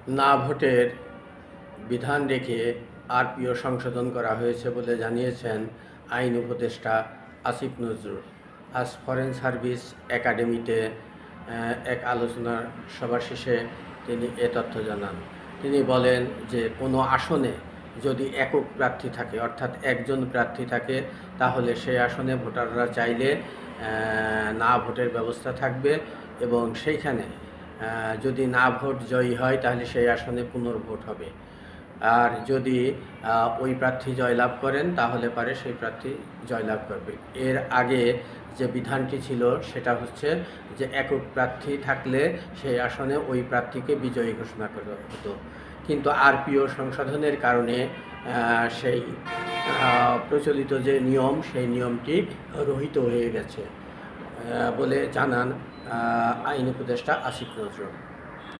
না ভোটের বিধান রেখে আরপিও সংশোধন করা হয়েছে বলে জানিয়েছেন আইন উপদেষ্টা আসিফ নজরুল। আজ ফরেন সার্ভিস একাডেমিতে এক আলোচনা সভা শেষে তিনি এ তথ্য জানান। তিনি বলেন যে কোনো আসনে যদি একক প্রার্থী থাকে, অর্থাৎ একজন প্রার্থী থাকে, তাহলে সেই আসনে ভোটাররা চাইলে না ভোটের ব্যবস্থা থাকবে এবং সেইখানে যদি না ভোট জয়ী হয় তাহলে সেই আসনে পুনর্ভোট হবে। আর যদি ওই প্রার্থী জয়লাভ করেন তাহলে পারে সেই প্রার্থী জয়লাভ করবে। এর আগে যে বিধানটি ছিল সেটা হচ্ছে যে একক প্রার্থী থাকলে সেই আসনে ওই প্রার্থীকে বিজয়ী ঘোষণা করা হতো, কিন্তু আরপিও সংশোধনের কারণে সেই প্রচলিত যে নিয়ম সেই নিয়মটি রহিত হয়ে গেছে বলে জানান আইন উপদেষ্টা আসিফ নজরুল।